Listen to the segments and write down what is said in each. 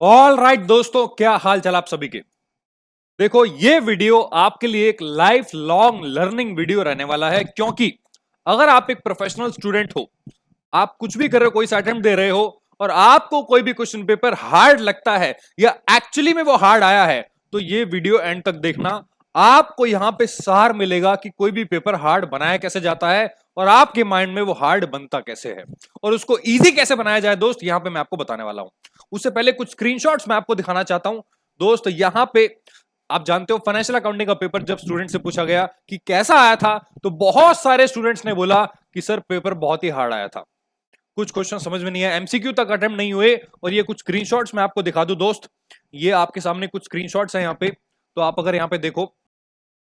All right दोस्तों, क्या हाल चाल आप सभी के। देखो, ये वीडियो आपके लिए एक लाइफ लॉन्ग लर्निंग वीडियो रहने वाला है, क्योंकि अगर आप एक प्रोफेशनल स्टूडेंट हो, आप कुछ भी कर रहे हो, कोई सा अटेम्प्ट दे रहे हो और आपको कोई भी क्वेश्चन पेपर हार्ड लगता है या एक्चुअली में वो हार्ड आया है, तो ये वीडियो एंड तक देखना। आपको यहां पे सार मिलेगा कि कोई भी पेपर हार्ड बनाया कैसे जाता है और आपके माइंड में वो हार्ड बनता कैसे है और उसको इजी कैसे बनाया जाए। दोस्त, यहां पे मैं आपको बताने वाला हूं। उससे पहले कुछ स्क्रीनशॉट्स मैं आपको दिखाना चाहता हूं। दोस्त, यहां पे आप जानते हो, फाइनेंशियल अकाउंटिंग का पेपर जब स्टूडेंट से पूछा गया कि कैसा आया था, तो बहुत सारे स्टूडेंट्स ने बोला कि सर पेपर बहुत ही हार्ड आया था, कुछ क्वेश्चन समझ में नहीं है, एमसीक्यू तक अटेम्प्ट नहीं हुए। और ये कुछ स्क्रीनशॉट्स मैं आपको दिखा दूं। दोस्त, ये आपके सामने कुछ स्क्रीनशॉट्स हैं यहाँ पे। तो आप अगर यहाँ पे देखो,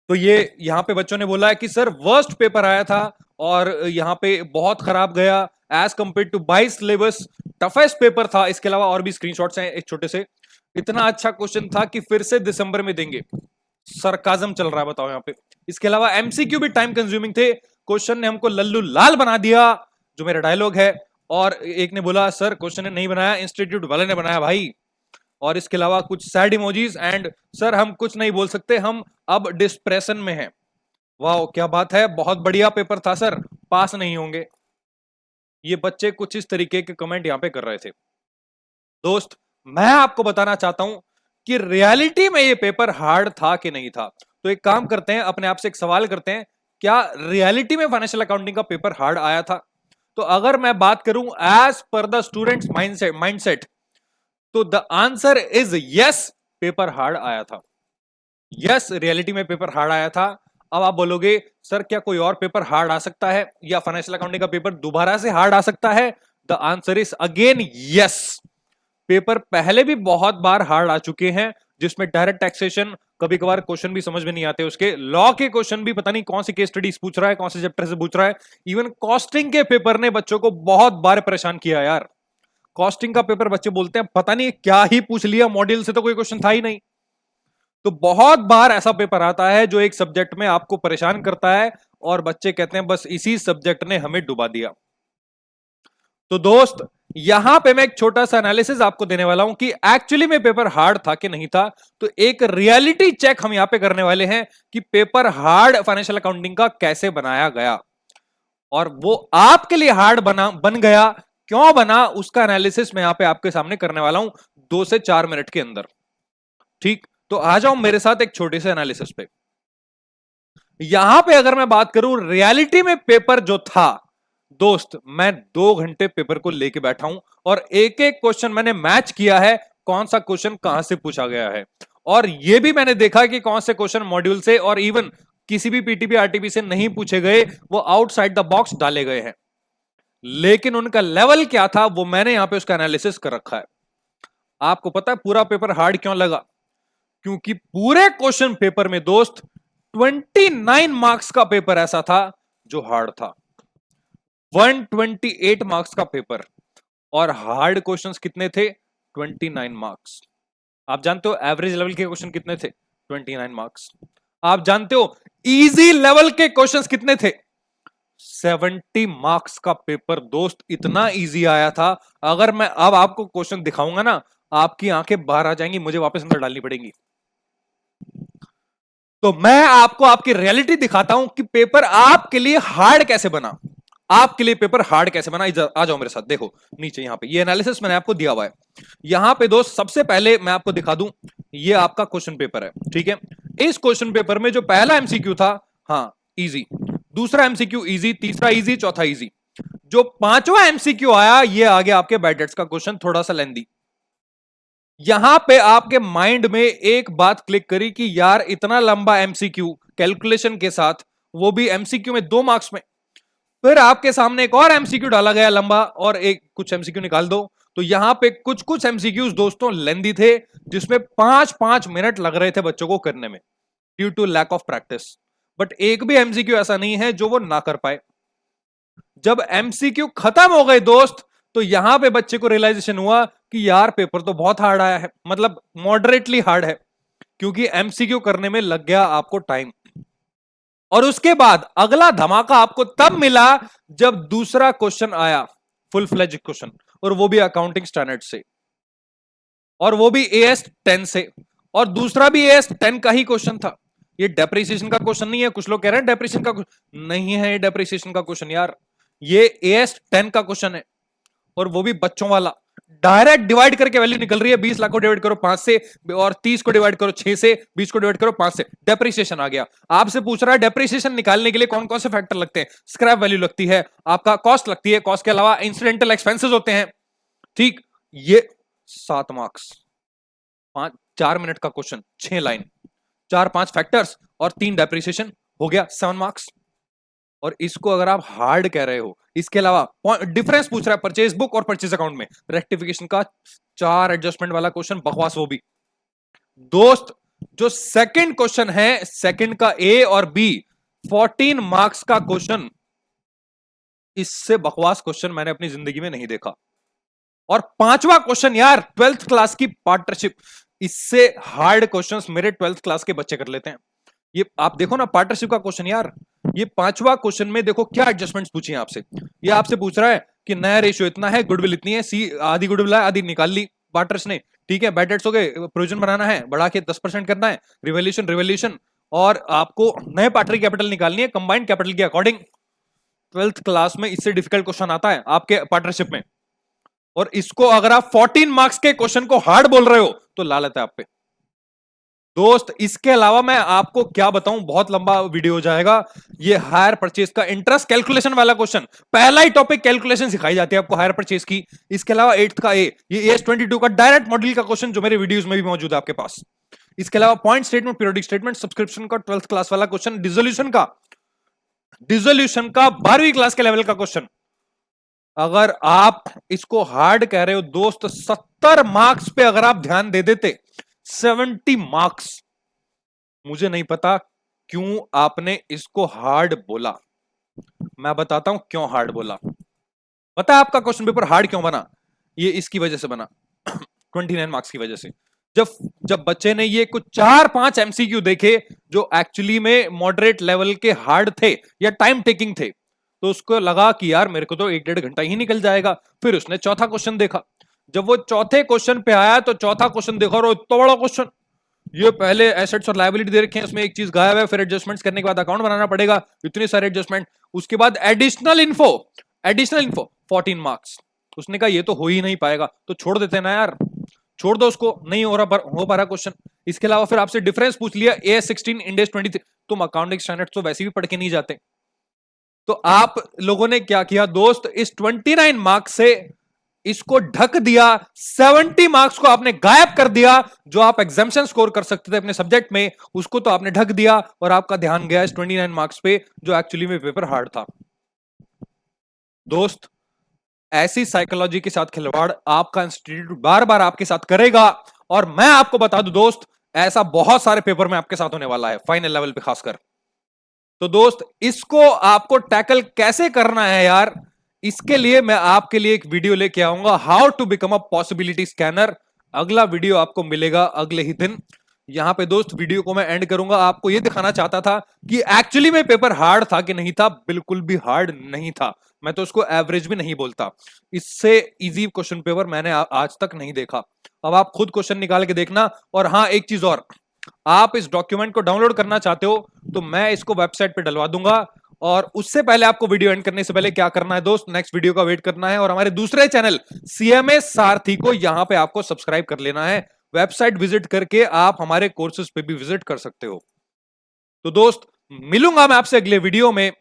तो ये यहाँ पे बच्चों ने बोला है कि सर वर्स्ट पेपर आया था और यहाँ पे बहुत खराब गया as compare to 22 syllabus, toughest paper था। इसके अलावा और भी स्क्रीनशॉट्स हैं एक छोटे से। इतना अच्छा क्वेश्चन था कि फिर से दिसंबर में देंगे। सरकाजम चल रहा है, बताओ यहाँ पे। इसके अलावा एमसीक्यू भी टाइम कंज्यूमिंग थे, क्वेश्चन ने हमको लल्लू लाल बना दिया, जो मेरा डायलॉग है। और एक ने बोला सर क्वेश्चन ने नहीं बनाया, इंस्टीट्यूट वाले ने बनाया भाई। और इसके अलावा कुछ सैड इमोजीज एंड सर हम कुछ नहीं बोल सकते, हम अब डिस्प्रेशन में हैं। वाह, क्या बात है, बहुत बढ़िया पेपर था सर, पास नहीं होंगे। ये बच्चे कुछ इस तरीके के कमेंट यहां पे कर रहे थे। दोस्त, मैं आपको बताना चाहता हूं कि रियलिटी में ये पेपर हार्ड था कि नहीं था। तो एक काम करते हैं, अपने आप से एक सवाल करते हैं, क्या रियलिटी में फाइनेंशियल अकाउंटिंग का पेपर हार्ड आया था? तो अगर मैं बात करूं as per the students mindset, तो the answer is yes, paper hard आया था। यस, रियलिटी में पेपर हार्ड आया था। अब आप बोलोगे सर क्या कोई और पेपर हार्ड आ सकता है या फाइनेंशियल अकाउंटिंग का पेपर दोबारा से हार्ड आ सकता है? The answer is again yes. Paper पहले भी बहुत बार हार्ड आ चुके हैं, जिसमें डायरेक्ट टैक्सेशन, कभी कभार क्वेश्चन भी समझ में नहीं आते उसके, लॉ के क्वेश्चन भी पता नहीं कौन सी केस स्टडीज पूछ रहा है, कौन से चैप्टर से पूछ रहा है। इवन कॉस्टिंग के पेपर ने बच्चों को बहुत बार परेशान किया यार। कॉस्टिंग का पेपर बच्चे बोलते हैं पता नहीं क्या ही पूछ लिया, मॉड्यूल से तो कोई क्वेश्चन था ही नहीं। तो बहुत बार ऐसा पेपर आता है जो एक सब्जेक्ट में आपको परेशान करता है और बच्चे कहते हैं बस इसी सब्जेक्ट ने हमें डुबा दिया। तो दोस्त, यहां पे मैं एक छोटा सा एनालिसिस आपको देने वाला हूं कि एक्चुअली में पेपर हार्ड था कि नहीं था। तो एक रियलिटी चेक हम यहां पे करने वाले हैं कि पेपर हार्ड फाइनेंशियल अकाउंटिंग का कैसे बनाया गया और वो आपके लिए हार्ड बन गया, क्यों बना, उसका एनालिसिस मैं यहां पे आपके सामने करने वाला हूं 2 से 4 मिनट के अंदर। ठीक, तो आ जाओ मेरे साथ एक छोटे से एनालिसिस पे। यहां पे अगर मैं बात करूं रियलिटी में पेपर जो था, दोस्त मैं 2 घंटे पेपर को लेके बैठा हूं और एक एक क्वेश्चन मैंने मैच किया है, कौन सा क्वेश्चन कहां से पूछा गया है। और यह भी मैंने देखा कि कौन से क्वेश्चन मॉड्यूल से और इवन किसी भी पीटीपी आरटीपी से नहीं पूछे गए, वो आउटसाइड द बॉक्स डाले गए हैं। लेकिन उनका लेवल क्या था वो मैंने यहां पे उसका एनालिसिस कर रखा है। आपको पता है पूरा पेपर हार्ड क्यों लगा? क्योंकि पूरे क्वेश्चन पेपर में दोस्त 29 मार्क्स का पेपर ऐसा था जो हार्ड था। 128 मार्क्स का पेपर और हार्ड क्वेश्चंस कितने थे? 29 मार्क्स। आप जानते हो एवरेज लेवल के क्वेश्चन कितने थे? 29 मार्क्स। आप जानते हो इजी लेवल के क्वेश्चंस कितने थे? 70 मार्क्स का पेपर। दोस्त, इतना इजी आया था, अगर मैं अब आपको क्वेश्चन दिखाऊंगा ना, आपकी आंखें बाहर आ जाएंगी, मुझे वापस अंदर डालनी पड़ेगी। तो मैं आपको आपकी रियलिटी दिखाता हूं कि पेपर आपके लिए हार्ड कैसे बना। आपके लिए पेपर हार्ड कैसे बना, आ जाओ मेरे साथ। देखो नीचे यहां पे ये एनालिसिस मैंने आपको दिया हुआ है। यहां पे दोस्त सबसे पहले मैं आपको दिखा दूं, ये आपका क्वेश्चन पेपर है, ठीक है। इस क्वेश्चन पेपर में जो पहला एमसीक्यू था, हाँ इजी, दूसरा एमसीक्यू इजी, तीसरा इजी, चौथा इजी। जो पांचवा एमसीक्यू आया, ये आ गया आपके बायडेट्स का क्वेश्चन, थोड़ा सा लेंदी। यहां पे आपके माइंड में एक बात क्लिक करी कि यार इतना लंबा एमसीक्यू कैलकुलेशन के साथ, वो भी एमसीक्यू में 2 मार्क्स में। फिर आपके सामने एक और एमसीक्यू डाला गया लंबा, और एक कुछ एमसीक्यू निकाल दो। तो यहां पे कुछ कुछ एमसीक्यूज दोस्तों लेंदी थे, जिसमें 5-5 मिनट लग रहे थे बच्चों को करने में, due to lack of practice. But एक भी एमसीक्यू ऐसा नहीं है जो वो ना कर पाए। जब एमसीक्यू खत्म हो गए दोस्त, तो यहां पे बच्चे को रियलाइजेशन हुआ कि यार पेपर तो बहुत हार्ड आया है, मतलब मॉडरेटली हार्ड है, क्योंकि एमसीक्यू करने में लग गया आपको टाइम। और उसके बाद अगला धमाका आपको तब मिला जब दूसरा क्वेश्चन आया, फुल फ्लेज क्वेश्चन, और वो भी अकाउंटिंग स्टैंडर्ड से। और वो भी AS10 से, और दूसरा भी AS10 का ही क्वेश्चन था। ये डेप्रिसिएशन का क्वेश्चन नहीं है। कुछ लोग कह रहे हैं डेप्रिसिएशन का नहीं है, ये डेप्रिसिएशन का क्वेश्चन यार, ये AS10 का क्वेश्चन है, और वो भी बच्चों वाला। डायरेक्ट डिवाइड करके वैल्यू निकल रही है, 20 लाख को डिवाइड करो 5 से, और 30 को डिवाइड करो 6 से, 20 को डिवाइड करो 5 से, डेप्रिसिएशन आ गया। आपसे पूछ रहा है डेप्रिसिएशन निकालने के लिए कौन कौन से फैक्टर लगते हैं। स्क्रैप वैल्यू लगती है, आपका कॉस्ट लगती है, कॉस्ट के अलावा इंसिडेंटल एक्सपेंसेस होते हैं। ठीक, ये 7 मार्क्स, 4 मिनट का क्वेश्चन, 6 लाइन, 4-5 फैक्टर्स और 3 डेप्रिसिएशन, हो गया 7 मार्क्स। और इसको अगर आप हार्ड कह रहे हो, इसके अलावा डिफरेंस पूछ रहा है परचेज बुक और परचेज अकाउंट में, रेक्टिफिकेशन का 4 एडजस्टमेंट वाला क्वेश्चन, बकवास वो भी। दोस्त, जो सेकंड क्वेश्चन है, सेकंड का A और B 14 मार्क्स का क्वेश्चन, इससे बकवास क्वेश्चन मैंने अपनी जिंदगी में नहीं देखा। और 5वां क्वेश्चन यार, 12th क्लास की पार्टनरशिप, इससे हार्ड क्वेश्चंस मेरे 12th क्लास के बच्चे कर लेते हैं। ये आप देखो ना, पार्टनरशिप का क्वेश्चन यार, ये 5वां क्वेश्चन में देखो क्या एडजस्टमेंट्स पूछी हैं आपसे। ये आपसे पूछ रहा है कि नया रेशियो इतना है, गुडविल इतनी है, सी आधी गुडविल है, आधी निकाल ली पार्टनर्स ने, ठीक है, बैड डेट्स हो गए, प्रोविजन बनाना है, बढ़ा के 10% करना है, रिवैल्यूएशन, और आपको नए पार्टनर कैपिटल निकालनी है कंबाइंड कैपिटल के अकॉर्डिंग। 12th क्लास में इससे डिफिकल्ट क्वेश्चन आता है आपके पार्टनरशिप में, और इसको अगर आप 14 मार्क्स के क्वेश्चन को हार्ड बोल रहे हो तो लालत है आप पे। दोस्त, इसके अलावा मैं आपको क्या बताऊं, बहुत लंबा वीडियो हो जाएगा। ये हायर परचेज का इंटरेस्ट कैलकुलेशन वाला क्वेश्चन, पहला ही टॉपिक कैलकुलेशन सिखाई जाती है आपको हायर परचेज की। इसके अलावा 8th का ये AS22 का डायरेक्ट मॉडल का क्वेश्चन जो मेरे वीडियोस में भी मौजूद है आपके पास। इसके अलावा point statement, periodic statement, subscription का 12th क्लास वाला क्वेश्चन, डिसोल्यूशन का 12वीं क्लास के लेवल का क्वेश्चन। अगर आप इसको हार्ड कह रहे हो दोस्त, 70 मार्क्स पे अगर आप ध्यान दे देते, 70 मार्क्स। मुझे नहीं पता क्यों आपने इसको हार्ड बोला, मैं बताता हूं क्यों हार्ड बोला। पता है आपका क्वेश्चन पेपर हार्ड क्यों बना? ये इसकी वजह से बना 29 मार्क्स की वजह से। जब बच्चे ने ये कुछ 4-5 MCQ देखे जो एक्चुअली में मॉडरेट लेवल के हार्ड थे या टाइम टेकिंग थे, तो उसको लगा कि यार मेरे को तो 1-1.5 घंटा ही निकल जाएगा। फिर उसने चौथा क्वेश्चन देखा, जब वो चौथे क्वेश्चन पे आया तो चौथा क्वेश्चन देखा, और इतना बड़ा क्वेश्चन, ये पहले एसेट्स और लायबिलिटी दे रखे हैं, उसमें एक चीज गायब है, फिर एडजस्टमेंट्स करने के बाद अकाउंट बनाना पड़ेगा, इतने सारे एडजस्टमेंट, उसके बाद एडिशनल इन्फो 14 मार्क्स। उसने कहा ये तो हो ही नहीं पाएगा, तो छोड़ देते ना यार, छोड़ दो उसको, नहीं हो पा रहा क्वेश्चन। इसके अलावा फिर आपसे डिफरेंस पूछ लिया, AS16 इंडेक्स 23। तुम अकाउंटिंग स्टैंडर्ड्स तो वैसे भी पढ़ के नहीं जाते, तो आप लोगों ने क्या किया दोस्त, इस 29 मार्क्स से इसको ढक दिया, 70 मार्क्स को आपने गायब कर दिया। जो आप एग्जामिनेशन स्कोर कर सकते थे अपने सब्जेक्ट में, उसको तो आपने ढक दिया, और आपका ध्यान गया इस 29 मार्क्स पे जो एक्चुअली में पेपर हार्ड था। दोस्त, ऐसी साइकोलॉजी के साथ खिलवाड़ आपका इंस्टीट्यूट बार बार आपके साथ करेगा, और मैं आपको बता दूं दोस्त, ऐसा बहुत सारे पेपर में आपके साथ होने वाला है, फाइनल लेवल पे खासकर। तो दोस्त, इसको आपको टैकल कैसे करना है यार, इसके लिए मैं आपके लिए एक वीडियो लेके आऊंगा, how to become a possibility scanner. अगला वीडियो आपको मिलेगा अगले ही दिन। यहां पे दोस्त वीडियो को मैं एंड करूंगा। आपको यह दिखाना चाहता था कि एक्चुअली में पेपर हार्ड था कि नहीं था। बिल्कुल भी हार्ड नहीं था, मैं तो उसको एवरेज भी नहीं बोलता। इससे इजी क्वेश्चन पेपर मैंने आज तक नहीं देखा। अब आप खुद क्वेश्चन निकाल के देखना। और हाँ, एक चीज और, आप इस डॉक्यूमेंट को डाउनलोड करना चाहते हो तो मैं इसको वेबसाइट पे डलवा दूंगा। और उससे पहले आपको वीडियो एंड करने से पहले क्या करना है दोस्त, नेक्स्ट वीडियो का वेट करना है, और हमारे दूसरे चैनल CMA सारथी को यहां पे आपको सब्सक्राइब कर लेना है। वेबसाइट विजिट करके आप हमारे कोर्सेज पे भी विजिट कर सकते हो। तो दोस्त, मिलूंगा मैं आपसे अगले वीडियो में।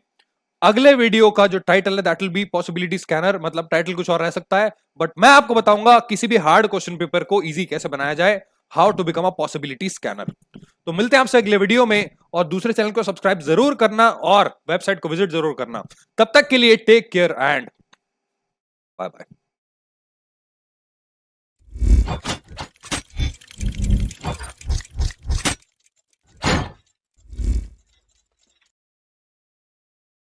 अगले वीडियो का जो टाइटल है that will be possibility scanner, मतलब टाइटल कुछ और रह सकता है, बट मैं आपको बताऊंगा किसी भी हार्ड क्वेश्चन पेपर को इजी कैसे बनाया जाए, how to become a possibility scanner. तो मिलते हैं आपसे अगले वीडियो में, और दूसरे चैनल को सब्सक्राइब जरूर करना और वेबसाइट को विजिट जरूर करना। तब तक के लिए take care and bye bye.